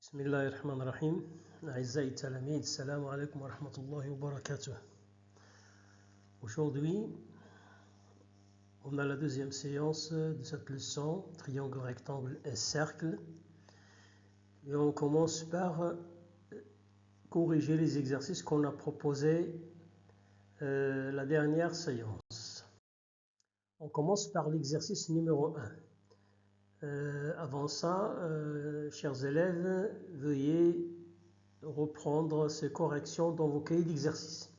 بسم الله الرحمن الرحيم أعزائي التلاميذ السلام عليكم ورحمة الله وبركاته. Aujourd'hui, on a la deuxième séance de cette leçon, triangle, rectangle et cercle. Et on commence par corriger les exercices qu'on a proposés la dernière séance. On commence par l'exercice numéro 1. Avant ça, chers élèves, veuillez reprendre ces corrections dans vos cahiers d'exercice.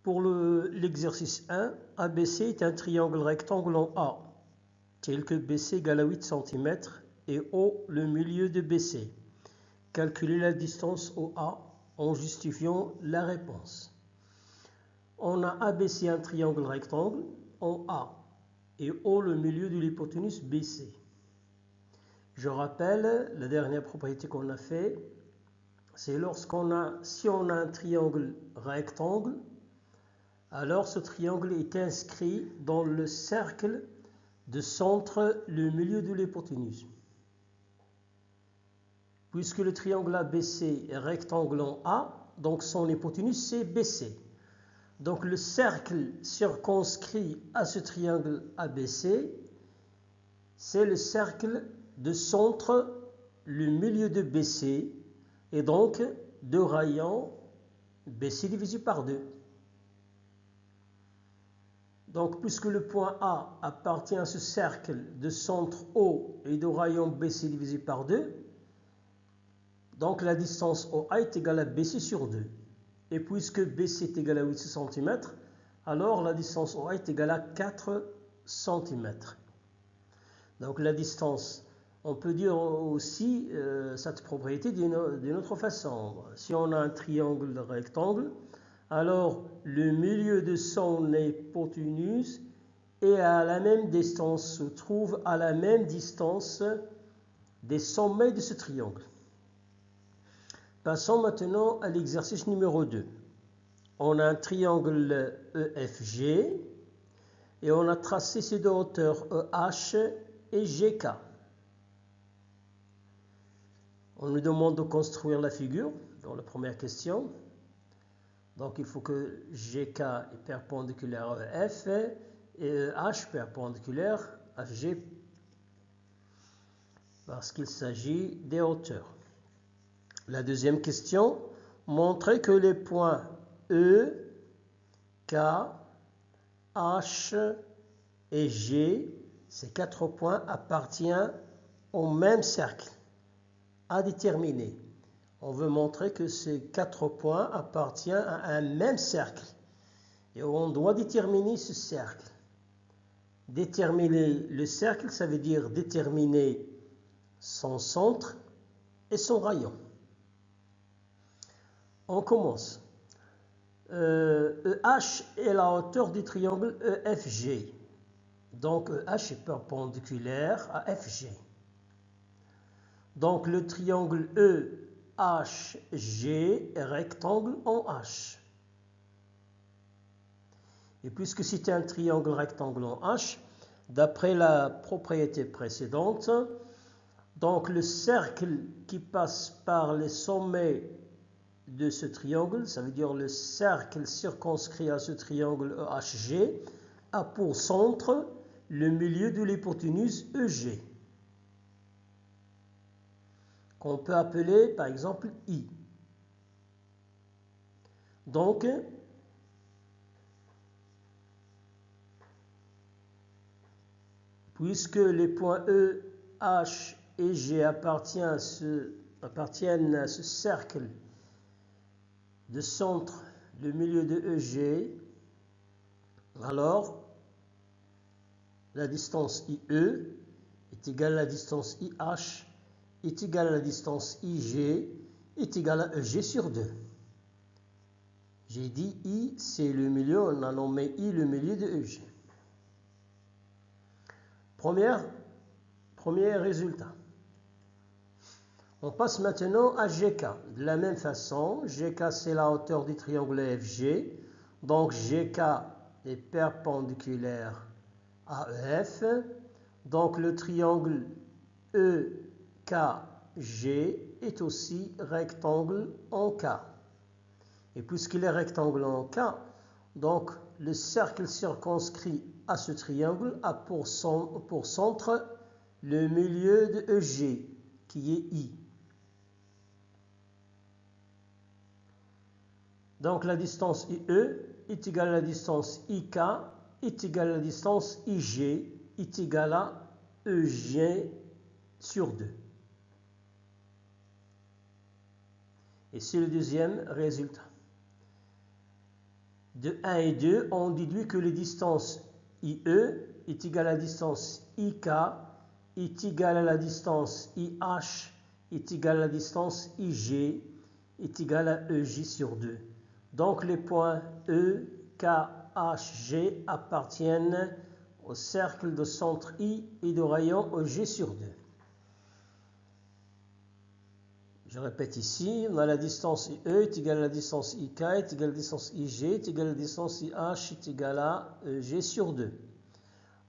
Pour l'exercice 1, ABC est un triangle rectangle en A, tel que BC égale à 8 cm et O le milieu de BC. Calculez la distance OA en justifiant la réponse. On a ABC un triangle rectangle en A et O le milieu de l'hypoténuse BC. Je rappelle, la dernière propriété qu'on a fait, c'est si on a un triangle rectangle, alors ce triangle est inscrit dans le cercle de centre le milieu de l'hypoténuse. Puisque le triangle ABC est rectangle en A, donc son hypoténuse c'est BC. Donc le cercle circonscrit à ce triangle ABC, c'est le cercle de centre le milieu de BC et donc de rayon BC divisé par 2. Donc puisque le point A appartient à ce cercle de centre O et de rayon BC divisé par 2, donc la distance OA est égale à BC sur 2. Et puisque BC est égal à 8 cm, alors la distance OA est égale à 4 cm. Donc la distance, on peut dire aussi cette propriété d'une autre façon. Si on a un triangle rectangle, alors le milieu de son hypoténuse est à la même distance, se trouve à la même distance des sommets de ce triangle. Passons maintenant à l'exercice numéro 2. On a un triangle EFG et on a tracé ses deux hauteurs EH et GK. On nous demande de construire la figure dans la première question. Donc il faut que GK est perpendiculaire à EF et EH perpendiculaire à FG parce qu'il s'agit des hauteurs. La deuxième question, montrer que les points E, K, H et G, ces 4 points appartiennent au même cercle à déterminer. On veut montrer que ces 4 points appartiennent à un même cercle et on doit déterminer ce cercle. Déterminer le cercle, ça veut dire déterminer son centre et son rayon. On commence. EH est la hauteur du triangle EFG. Donc EH est perpendiculaire à FG. Donc le triangle EHG est rectangle en H. Et puisque c'est un triangle rectangle en H, d'après la propriété précédente, donc le cercle qui passe par les sommets de ce triangle, ça veut dire le cercle circonscrit à ce triangle EHG, a pour centre le milieu de l'hypoténuse EG, qu'on peut appeler par exemple I. Donc, puisque les points E, H et G appartiennent à ce cercle de centre, le milieu de EG, alors la distance IE est égale à la distance IH est égale à la distance IG est égale à EG sur 2. J'ai dit I, c'est le milieu, on a nommé I le milieu de EG. Premier résultat. On passe maintenant à GK. De la même façon, GK c'est la hauteur du triangle EFG. Donc GK est perpendiculaire à EF. Donc le triangle EKG G est aussi rectangle en K. Et puisqu'il est rectangle en K, donc le cercle circonscrit à ce triangle a pour centre le milieu de EG, qui est I. Donc la distance IE est égale à la distance IK est égale à la distance IG est égale à EG sur 2. Et c'est le deuxième résultat. De 1 et 2, on déduit que les distances IE est égale à la distance IK est égale à la distance IH est égale à la distance IG est égale à EJ sur 2. Donc les points E, K, H, G appartiennent au cercle de centre I et de rayon EG sur 2. Je répète ici, on a la distance IE est égale à la distance IK est égale à la distance IG est égale à la distance IH est égale à EG sur 2.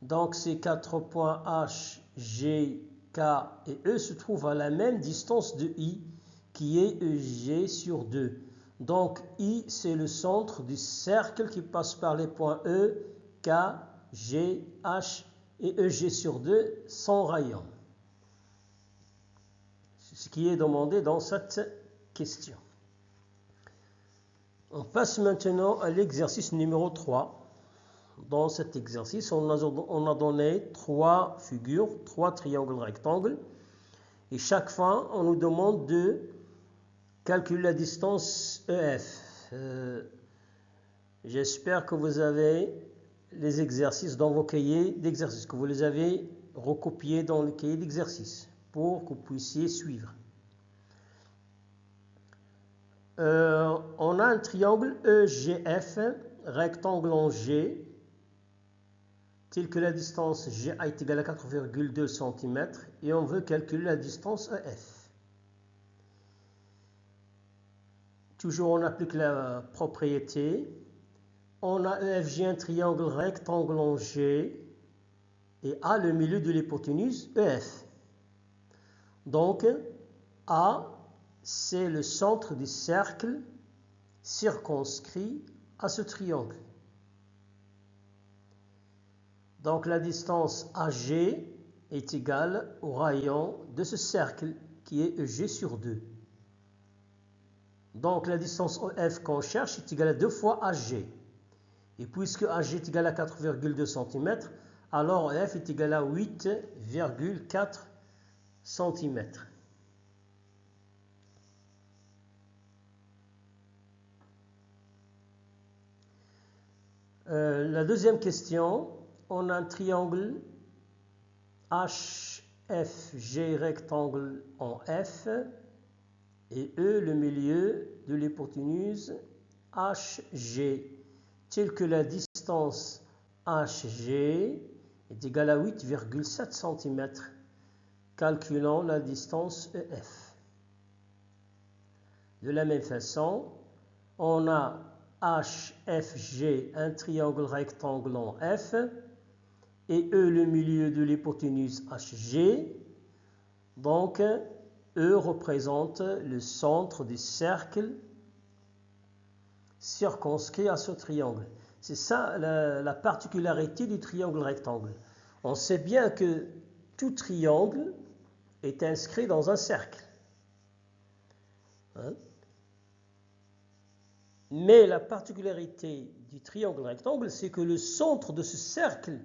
Donc ces quatre points H, G, K et E se trouvent à la même distance de I qui est EG sur 2. Donc I c'est le centre du cercle qui passe par les points E, K, G, H et EG sur 2 sans rayon. C'est ce qui est demandé dans cette question. On passe maintenant à l'exercice numéro 3. Dans cet exercice, on a donné 3 figures, 3 triangles rectangles. Et chaque fois, on nous demande de calculer la distance EF. J'espère que vous avez les exercices dans vos cahiers d'exercices, que vous les avez recopiés dans le cahier d'exercices pour que vous puissiez suivre. On a un triangle EGF, rectangle en G, tel que la distance GA est égale à 4,2 cm et on veut calculer la distance EF. Toujours on applique la propriété. On a EFG un triangle rectangle en G et A le milieu de l'hypoténuse EF. Donc A c'est le centre du cercle circonscrit à ce triangle. Donc la distance AG est égale au rayon de ce cercle qui est EG sur 2. Donc la distance EF qu'on cherche est égale à 2 fois AG. Et puisque AG est égal à 4,2 cm, alors EF est égal à 8,4 cm. La deuxième question, on a un triangle HFG rectangle en F et E le milieu de l'hypoténuse HG, tel que la distance HG est égale à 8,7 cm. Calculons la distance EF. De la même façon, on a HFG, un triangle rectangle en F, et E le milieu de l'hypoténuse HG. Donc, E représente le centre du cercle circonscrit à ce triangle. C'est ça la particularité du triangle rectangle. On sait bien que tout triangle est inscrit dans un cercle. Mais la particularité du triangle rectangle, c'est que le centre de ce cercle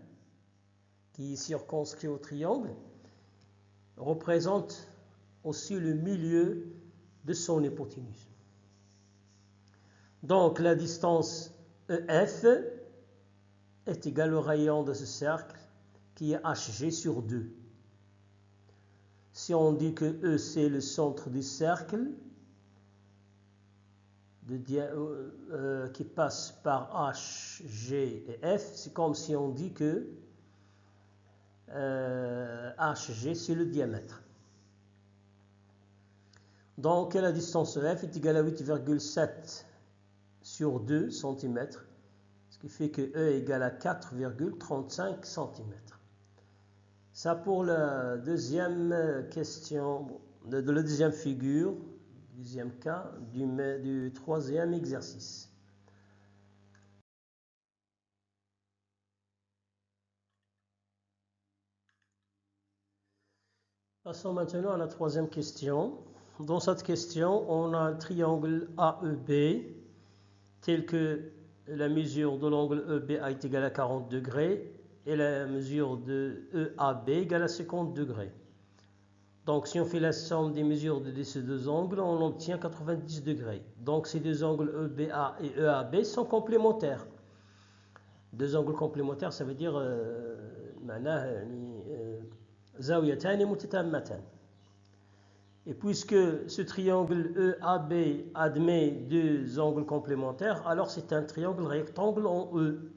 qui est circonscrit au triangle représente aussi le milieu de son hypoténuse. Donc la distance EF est égale au rayon de ce cercle qui est HG sur 2. Si on dit que E c'est le centre du cercle qui passe par H, G et F, c'est comme si on dit que HG c'est le diamètre. Donc la distance EF est égale à 8,7 sur 2 cm, ce qui fait que E est égal à 4,35 cm. Ça pour la deuxième question. de la deuxième figure, deuxième cas du troisième exercice. Passons maintenant à la troisième question. Dans cette question, on a un triangle AEB tel que la mesure de l'angle EBA est égale à 40 degrés et la mesure de EAB égale à 50 degrés. Donc si on fait la somme des mesures de ces deux angles, on obtient 90 degrés. Donc ces deux angles EBA et EAB sont complémentaires. Deux angles complémentaires, ça veut dire زاويتان متتامتان. Et puisque ce triangle EAB admet deux angles complémentaires, alors c'est un triangle rectangle en E.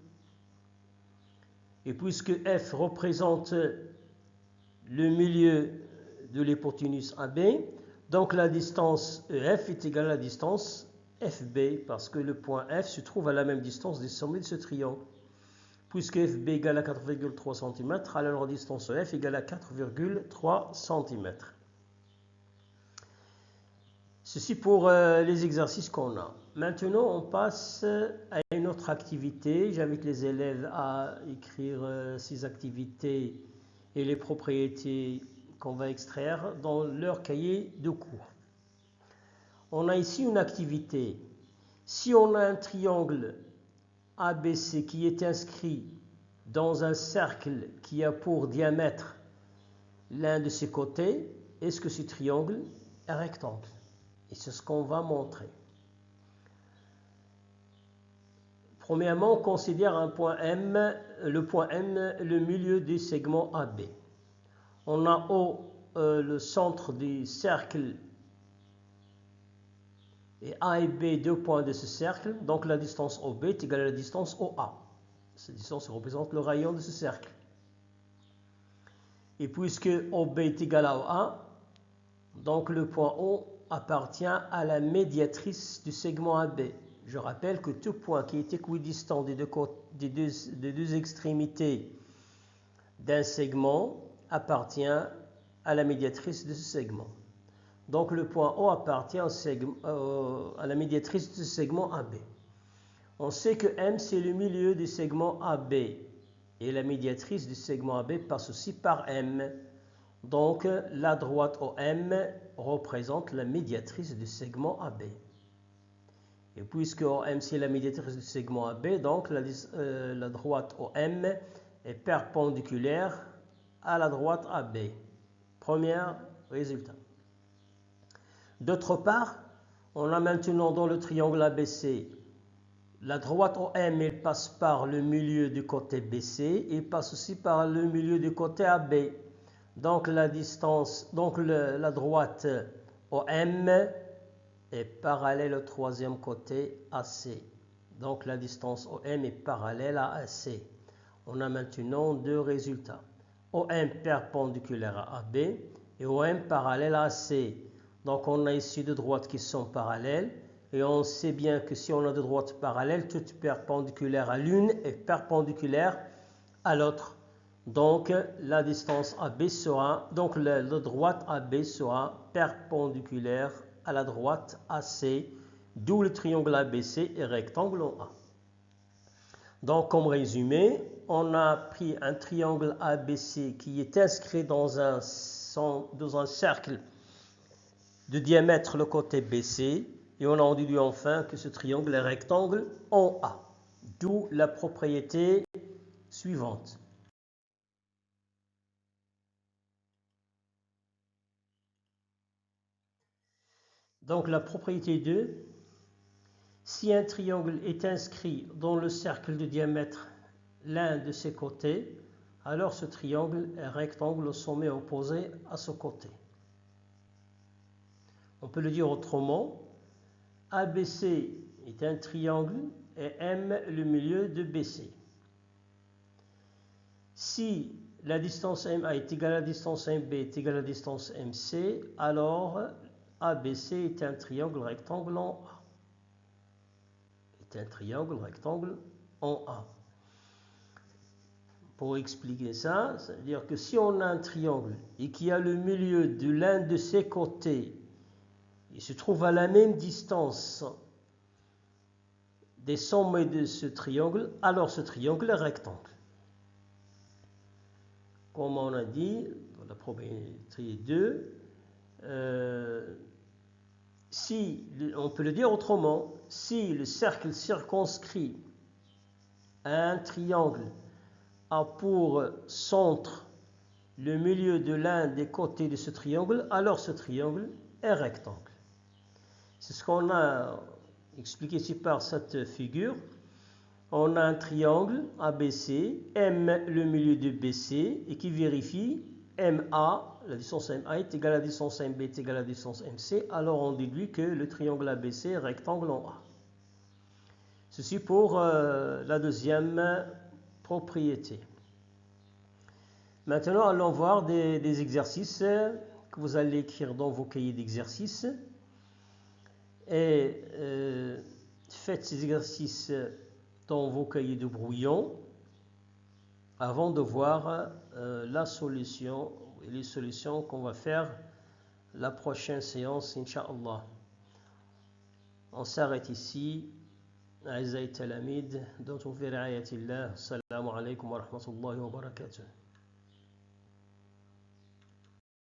Et puisque F représente le milieu de l'hypoténuse AB, donc la distance EF est égale à la distance FB, parce que le point F se trouve à la même distance des sommets de ce triangle. Puisque FB égale à 4,3 cm, alors la distance EF égale à 4,3 cm. Ceci pour les exercices qu'on a. Maintenant, on passe à une autre activité. J'invite les élèves à écrire ces activités et les propriétés qu'on va extraire dans leur cahier de cours. On a ici une activité. Si on a un triangle ABC qui est inscrit dans un cercle qui a pour diamètre l'un de ses côtés, est-ce que ce triangle est rectangle? Et c'est ce qu'on va montrer. Premièrement, on considère un point M, le point M, le milieu du segment AB. On a le centre du cercle et A et B, deux points de ce cercle. Donc la distance OB est égale à la distance OA. Cette distance représente le rayon de ce cercle. Et puisque OB est égal à OA, donc le point O appartient à la médiatrice du segment AB. Je rappelle que tout point qui est équidistant des deux extrémités d'un segment appartient à la médiatrice de ce segment. Donc le point O appartient à la médiatrice de ce segment AB. On sait que M c'est le milieu du segment AB et la médiatrice du segment AB passe aussi par M. Donc la droite OM représente la médiatrice du segment AB. Et puisque OM c'est la médiatrice du segment AB, donc la droite OM est perpendiculaire à la droite AB. Premier résultat. D'autre part, on a maintenant dans le triangle ABC, la droite OM elle passe par le milieu du côté BC et passe aussi par le milieu du côté AB. Donc la droite OM est parallèle au troisième côté AC. Donc la distance OM est parallèle à AC. On a maintenant deux résultats. OM perpendiculaire à AB et OM parallèle à AC. Donc on a ici deux droites qui sont parallèles. Et on sait bien que si on a deux droites parallèles, toute perpendiculaire à l'une est perpendiculaire à l'autre. Donc la distance AB sera, donc la droite AB sera perpendiculaire à la droite AC, d'où le triangle ABC est rectangle en A. Donc comme résumé, on a pris un triangle ABC qui est inscrit dans un cercle de diamètre le côté BC et on a déduit enfin que ce triangle est rectangle en A, d'où la propriété suivante. Donc la propriété 2, si un triangle est inscrit dans le cercle de diamètre l'un de ses côtés, alors ce triangle est rectangle au sommet opposé à ce côté. On peut le dire autrement, ABC est un triangle et M le milieu de BC. Si la distance MA est égale à la distance MB est égale à la distance MC, alors ABC est un triangle rectangle en A. Est un triangle rectangle en A. pour expliquer ça, c'est-à-dire que si on a un triangle et qu'il y a le milieu de l'un de ses côtés, il se trouve à la même distance des sommets de ce triangle, alors ce triangle est rectangle. Comme on a dit dans la problématique 2, on peut le dire autrement, si le cercle circonscrit à un triangle a pour centre le milieu de l'un des côtés de ce triangle, alors ce triangle est rectangle. C'est ce qu'on a expliqué ici par cette figure. On a un triangle ABC, M le milieu de BC, et qui vérifie MA, la distance MA est égale à la distance MB est égale à la distance MC, alors on déduit que le triangle ABC est rectangle en A. Ceci pour la deuxième propriété. Maintenant, allons voir des exercices que vous allez écrire dans vos cahiers d'exercices. Et faites ces exercices dans vos cahiers de brouillon avant de voir la solution et les solutions qu'on va faire la prochaine séance, Inch'Allah. On s'arrête ici. أعزائي التلاميذ دمتم في رعاية الله. السلام عليكم ورحمة الله وبركاته.